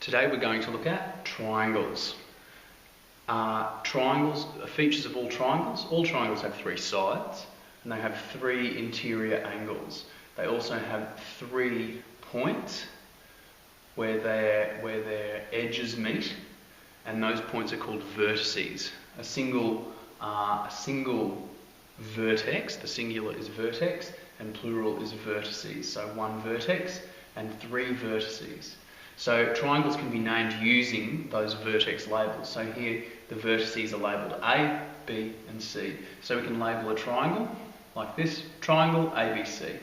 Today we're going to look at triangles. Triangles are features of all triangles. All triangles have three sides and they have three interior angles. They also have 3 points where their edges meet, and those points are called vertices. A single vertex, the singular is vertex and plural is vertices. So 1 vertex and 3 vertices. So triangles can be named using those vertex labels. So here the vertices are labelled A, B and C. So we can label a triangle like this, triangle ABC.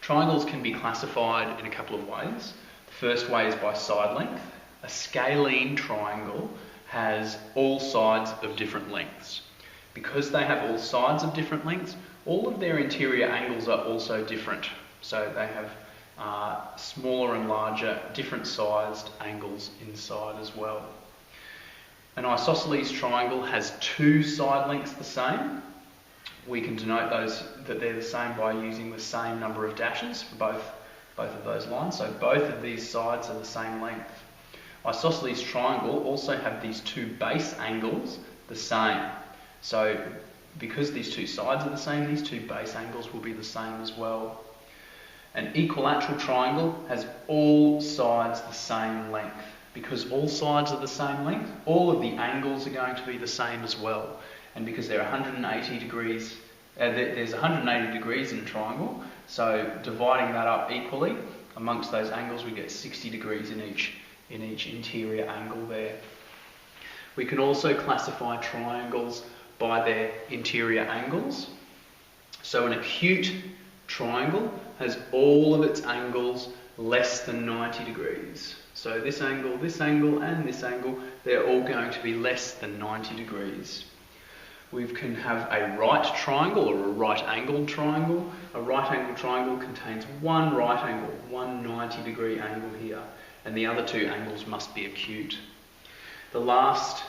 Triangles can be classified in a couple of ways. The first way is by side length. A scalene triangle has all sides of different lengths. Because they have all sides of different lengths, all of their interior angles are also different. So they have smaller and larger, different sized angles inside as well. An isosceles triangle has 2 side lengths the same. We can denote those that they're the same by using the same number of dashes for both of those lines. So both of these sides are the same length. Isosceles triangle also have these 2 base angles the same. So because these 2 sides are the same, these 2 base angles will be the same as well. An equilateral triangle has all sides the same length. Because all sides are the same length, all of the angles are going to be the same as well. And because they're 180 degrees, there's 180 degrees in a triangle, so dividing that up equally amongst those angles, we get 60 degrees in each interior angle there. We can also classify triangles by their interior angles. So an acute triangle has all of its angles less than 90 degrees. So this angle, and this angle, they're all going to be less than 90 degrees. We can have a right triangle or a right-angled triangle. A right-angled triangle contains one right angle, one 90-degree angle here, and the other 2 angles must be acute. The last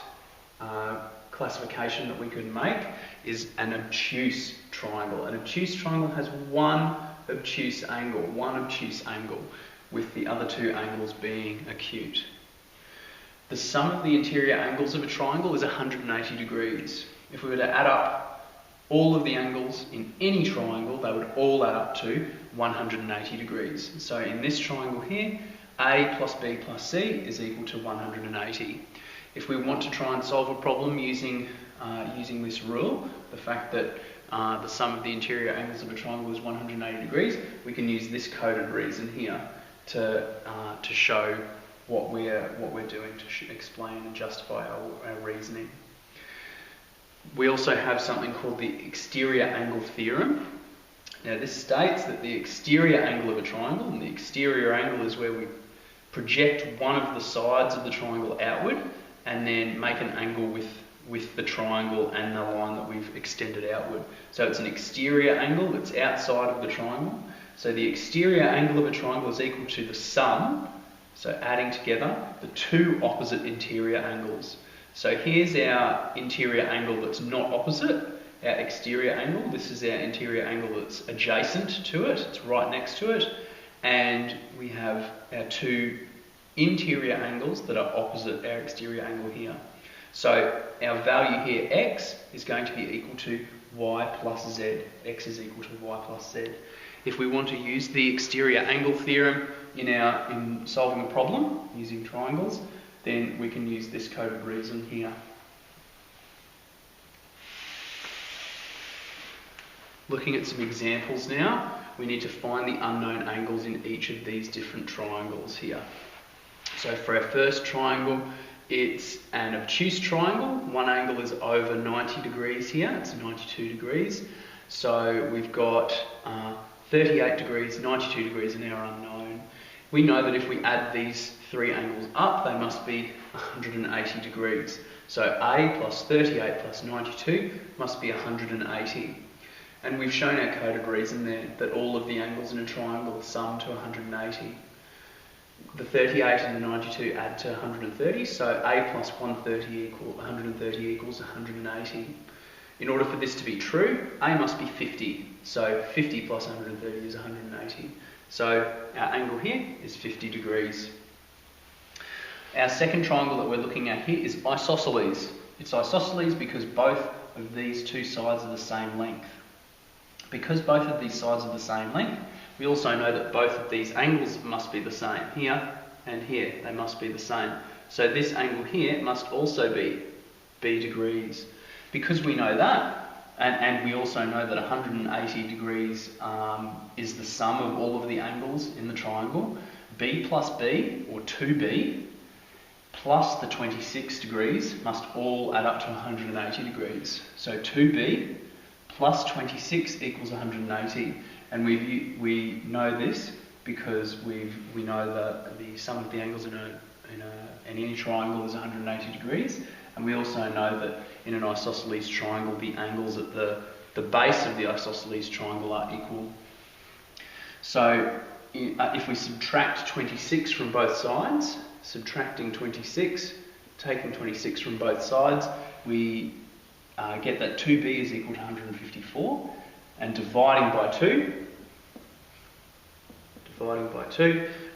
classification that we could make is an obtuse triangle. An obtuse triangle has one obtuse angle, with the other 2 angles being acute. The sum of the interior angles of a triangle is 180 degrees. If we were to add up all of the angles in any triangle, they would all add up to 180 degrees. So in this triangle here, A plus B plus C is equal to 180. If we want to try and solve a problem using this rule, the fact that the sum of the interior angles of a triangle is 180 degrees, we can use this coded reason here to show what we're doing, to explain and justify our reasoning. We also have something called the exterior angle theorem. Now this states that the exterior angle of a triangle, and the exterior angle is where we project one of the sides of the triangle outward and then make an angle with the triangle and the line that we've extended outward. So it's an exterior angle that's outside of the triangle. So the exterior angle of a triangle is equal to the sum, so adding together the 2 opposite interior angles. So here's our interior angle that's not opposite, our exterior angle. This is our interior angle that's adjacent to it, it's right next to it. And we have our 2 interior angles that are opposite our exterior angle here. So our value here, x, is going to be equal to y plus z. X is equal to y plus z. If we want to use the exterior angle theorem in solving a problem using triangles, then we can use this coded reason here. Looking at some examples now, we need to find the unknown angles in each of these different triangles here. So for our first triangle, it's an obtuse triangle. One angle is over 90 degrees here, it's 92 degrees. So we've got 38 degrees, 92 degrees are now unknown. We know that if we add these 3 angles up, they must be 180 degrees. So A plus 38 plus 92 must be 180. And we've shown our coded reason there that all of the angles in a triangle sum to 180. The 38 and the 92 add to 130, so A plus 130 equals 180. In order for this to be true, A must be 50. So 50 plus 130 is 180. So our angle here is 50 degrees. Our second triangle that we're looking at here is isosceles. It's isosceles because both of these two sides are the same length. Because both of these sides are the same length, we also know that both of these angles must be the same. Here and here, they must be the same. So this angle here must also be B degrees. Because we know that, and we also know that 180 degrees is the sum of all of the angles in the triangle, B plus B, or 2B, plus the 26 degrees must all add up to 180 degrees. So 2B plus 26 equals 180. And we know this because we know that the sum of the angles in any triangle is 180 degrees. And we also know that in an isosceles triangle, the angles at the base of the isosceles triangle are equal. So if we subtract 26 from both sides, subtracting 26, taking 26 from both sides, we get that 2B is equal to 154. And dividing by 2,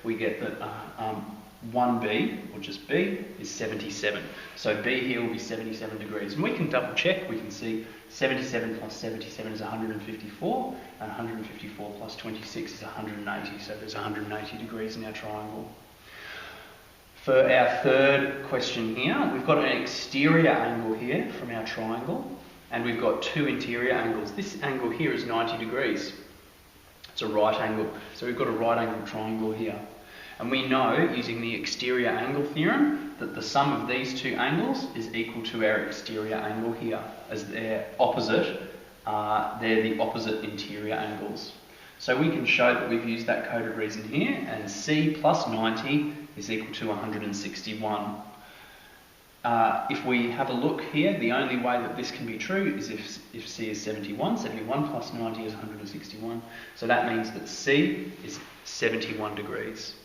we get that 1B, or just B, is 77. So B here will be 77 degrees. And we can double check, we can see 77 plus 77 is 154, and 154 plus 26 is 180. So there's 180 degrees in our triangle. For our third question here, we've got an exterior angle here from our triangle, and we've got two interior angles. This angle here is 90 degrees. It's a right angle. So we've got a right angle triangle here. And we know, using the exterior angle theorem, that the sum of these two angles is equal to our exterior angle here. As they're opposite, they're the opposite interior angles. So we can show that we've used that code of reason here, and C plus 90 is equal to 161. If we have a look here, the only way that this can be true is if C is 71. 71 plus 90 is 161. So that means that C is 71 degrees.